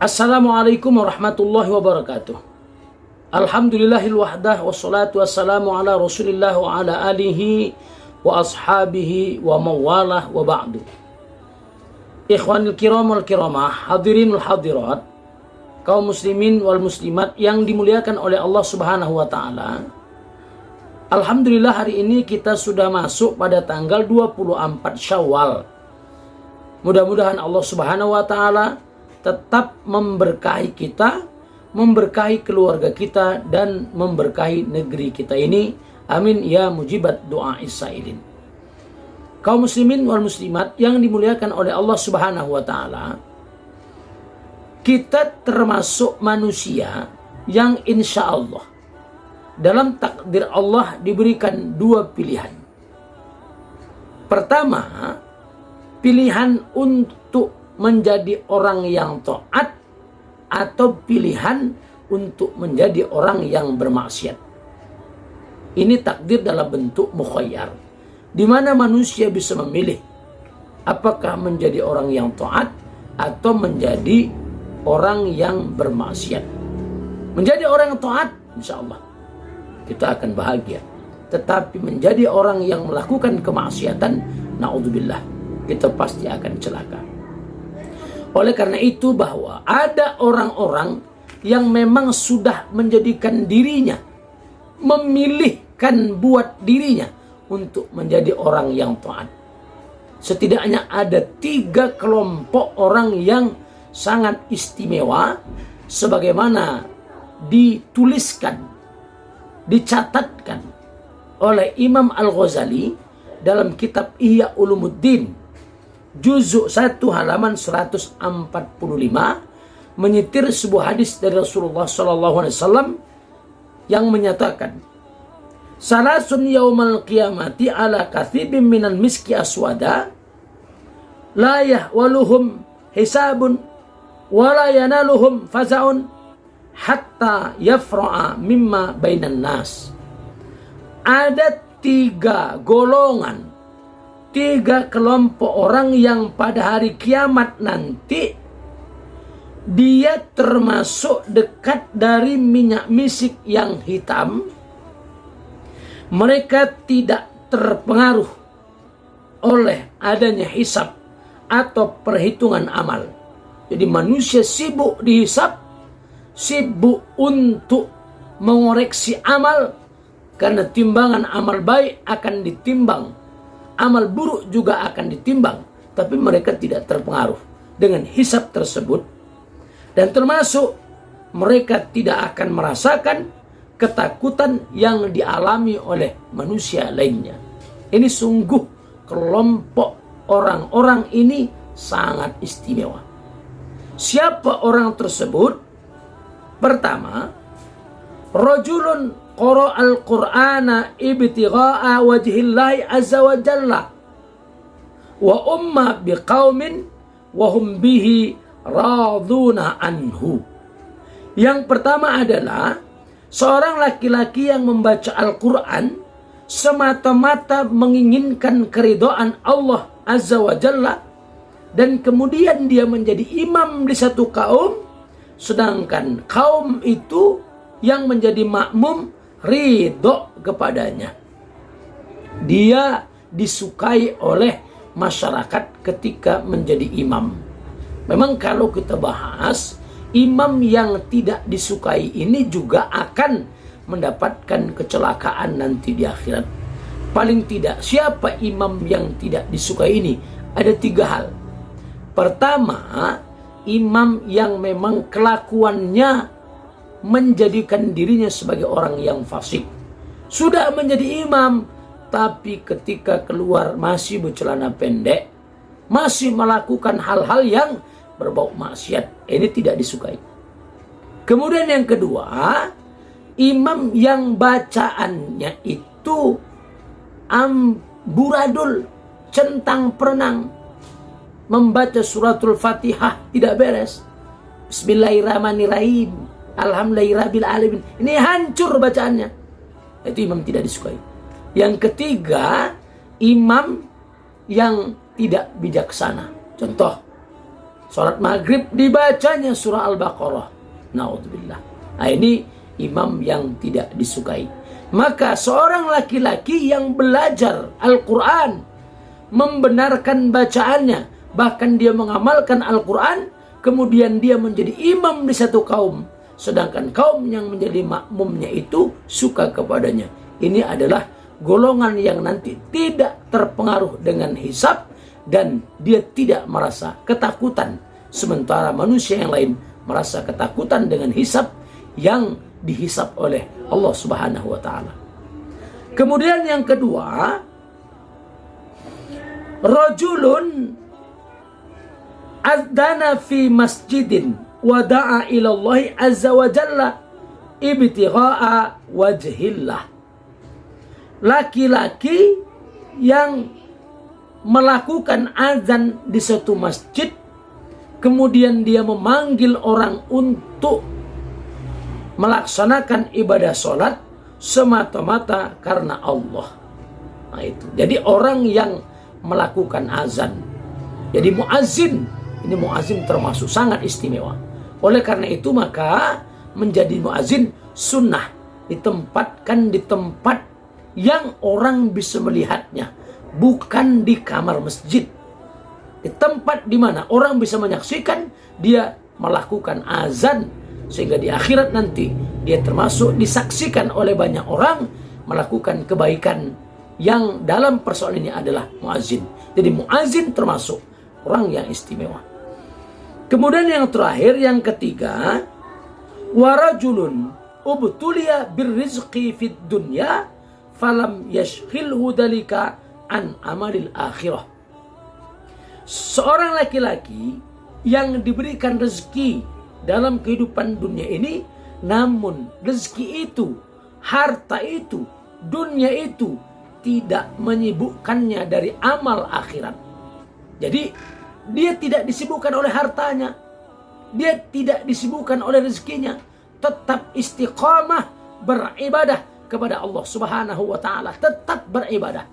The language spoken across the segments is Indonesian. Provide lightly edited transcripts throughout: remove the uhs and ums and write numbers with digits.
Assalamualaikum warahmatullahi wabarakatuh. Alhamdulillahil wahdah wassalatu wassalamu ala Rasulillah wa ala alihi wa ashabihi wa mawalah wa ba'du. Ikhwanil kiram wal kiramah, hadirin wal hadirat, kaum muslimin wal muslimat yang dimuliakan oleh Allah Subhanahu wa taala. Alhamdulillah hari ini kita sudah masuk pada tanggal 24 Syawal. Mudah-mudahan Allah Subhanahu wa taala tetap memberkahi kita, memberkahi keluarga kita, dan memberkahi negeri kita ini. Amin ya mujibat doa isailin. Kaum muslimin wal muslimat yang dimuliakan oleh Allah Subhanahu wa taala, kita termasuk manusia yang insya Allah dalam takdir Allah diberikan dua pilihan. Pertama, pilihan untuk menjadi orang yang taat atau pilihan untuk menjadi orang yang bermaksiat. Ini takdir dalam bentuk mukhayyar, di mana manusia bisa memilih apakah menjadi orang yang taat atau menjadi orang yang bermaksiat. Menjadi orang yang taat, insya Allah kita akan bahagia. Tetapi menjadi orang yang melakukan kemaksiatan, naudzubillah, kita pasti akan celaka. Oleh karena itu bahwa ada orang-orang yang memang sudah menjadikan dirinya, memilihkan buat dirinya untuk menjadi orang yang taat. Setidaknya ada 3 kelompok orang yang sangat istimewa, sebagaimana dituliskan, dicatatkan oleh Imam Al-Ghazali dalam kitab Ihya Ulumuddin Juzuk 1 halaman 145, menyetir sebuah hadis dari Rasulullah SAW yang menyatakan, salasun yaumal qiyamati ala kathibim minal miski aswada la yahwaluhum hisabun wa la yanaluhum faza'un hatta yafra'a mimma bainan nas. Ada 3 golongan, 3 kelompok orang yang pada hari kiamat nanti dia termasuk dekat dari minyak misik yang hitam. Mereka tidak terpengaruh oleh adanya hisab atau perhitungan amal. Jadi manusia sibuk dihisab, sibuk untuk mengoreksi amal, karena timbangan amal baik akan ditimbang, amal buruk juga akan ditimbang, tapi mereka tidak terpengaruh dengan hisab tersebut. Dan termasuk mereka tidak akan merasakan ketakutan yang dialami oleh manusia lainnya. Ini sungguh kelompok orang-orang ini sangat istimewa. Siapa orang tersebut? Pertama, rajulun qara'al Qur'ana ibtigha'a wajhillahi azza wa jalla wa umma biqaumin wa hum bihi raduna anhu. Yang pertama adalah seorang laki-laki yang membaca Al-Quran semata-mata menginginkan keridhaan Allah azza wa jalla, dan kemudian dia menjadi imam di satu kaum, sedangkan kaum itu yang menjadi makmum ridho kepadanya. Dia disukai oleh masyarakat ketika menjadi imam. Memang kalau kita bahas, imam yang tidak disukai ini juga akan mendapatkan kecelakaan nanti di akhirat. Paling tidak, siapa imam yang tidak disukai ini? Ada 3 hal. Pertama, imam yang memang kelakuannya menjadikan dirinya sebagai orang yang fasik. Sudah menjadi imam, tapi ketika keluar masih bercelana pendek, masih melakukan hal-hal yang berbau maksiat. Ini tidak disukai. Kemudian yang kedua, imam yang bacaannya itu amburadul, centang perenang, membaca suratul Fatihah tidak beres, Bismillahirrahmanirrahim, Alhamdulillahirabbil alamin, ini hancur bacaannya. Itu imam tidak disukai. Yang ketiga, imam yang tidak bijaksana. Contoh, Salat maghrib dibacanya surah Al-Baqarah. Naudzubillah. Nah, ini imam yang tidak disukai. Maka seorang laki-laki yang belajar Al-Quran, membenarkan bacaannya, bahkan dia mengamalkan Al-Quran, kemudian dia menjadi imam di satu kaum, sedangkan kaum yang menjadi makmumnya itu suka kepadanya. Ini adalah golongan yang nanti tidak terpengaruh dengan hisab dan dia tidak merasa ketakutan. Sementara manusia yang lain merasa ketakutan dengan hisab yang dihisab oleh Allah Subhanahu wa taala. Kemudian yang kedua, rajulun adzana fi masjidin wa da'a ila Allah azza wa jalla ibtigha'a wajhillah. Laki-laki yang melakukan azan di suatu masjid, kemudian dia memanggil orang untuk melaksanakan ibadah sholat semata-mata karena Allah. Nah itu. Jadi orang yang melakukan azan. Jadi muazzin. Ini muazzin termasuk sangat istimewa. Oleh karena itu maka menjadi muazzin sunnah. Ditempatkan di tempat yang orang bisa melihatnya. Bukan di kamar masjid. Di tempat di mana orang bisa menyaksikan dia melakukan azan. Sehingga di akhirat nanti dia termasuk disaksikan oleh banyak orang melakukan kebaikan yang dalam persoalan ini adalah muazzin. Jadi muazzin termasuk orang yang istimewa. Kemudian yang terakhir, yang ketiga, warajulun ubtuliya birrizqi fid dunya falam yashghilhu dalika an amalil akhirah. Seorang laki-laki yang diberikan rezeki dalam kehidupan dunia ini, namun rezeki itu, harta itu, dunia itu tidak menyibukkannya dari amal akhirat. Jadi dia tidak disibukkan oleh hartanya, dia tidak disibukkan oleh rezekinya, tetap istiqamah beribadah kepada Allah Subhanahu wa taala, tetap beribadah.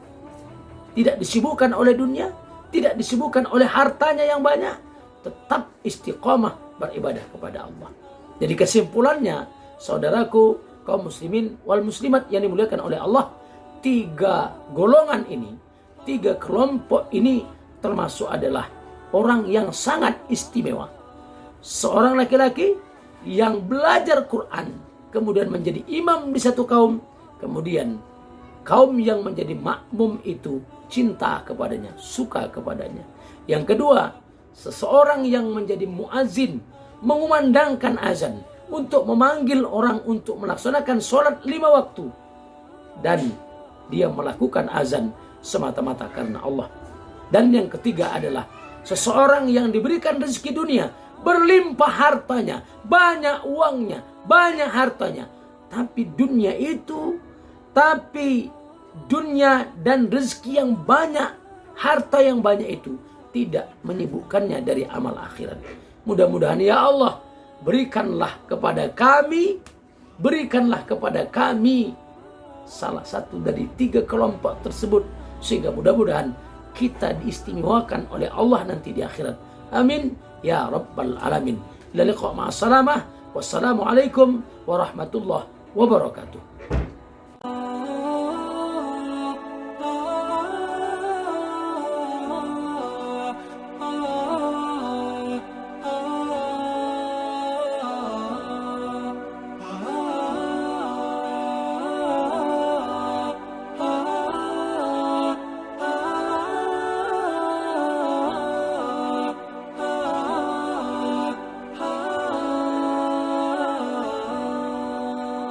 Tidak disibukkan oleh dunia, tidak disibukkan oleh hartanya yang banyak, tetap istiqamah beribadah kepada Allah. Jadi kesimpulannya, saudaraku kaum muslimin wal muslimat yang dimuliakan oleh Allah, tiga golongan ini, tiga kelompok ini termasuk adalah orang yang sangat istimewa. Seorang laki-laki yang belajar Quran, kemudian menjadi imam di satu kaum, kemudian kaum yang menjadi makmum itu cinta kepadanya, suka kepadanya. Yang kedua, seseorang yang menjadi muazzin, mengumandangkan azan untuk memanggil orang untuk melaksanakan sholat 5 waktu. Dan dia melakukan azan semata-mata karena Allah. Dan yang ketiga adalah seseorang yang diberikan rezeki dunia, berlimpah hartanya, banyak uangnya, banyak hartanya. Tapi dunia dan rezeki yang banyak, harta yang banyak itu tidak menyibukkannya dari amal akhirat. Mudah-mudahan ya Allah, berikanlah kepada kami salah satu dari tiga kelompok tersebut, sehingga mudah-mudahan kita diistimewakan oleh Allah nanti di akhirat. Amin ya rabbal alamin. Ila liqa ma'as salamah. Wassalamualaikum warahmatullahi wabarakatuh.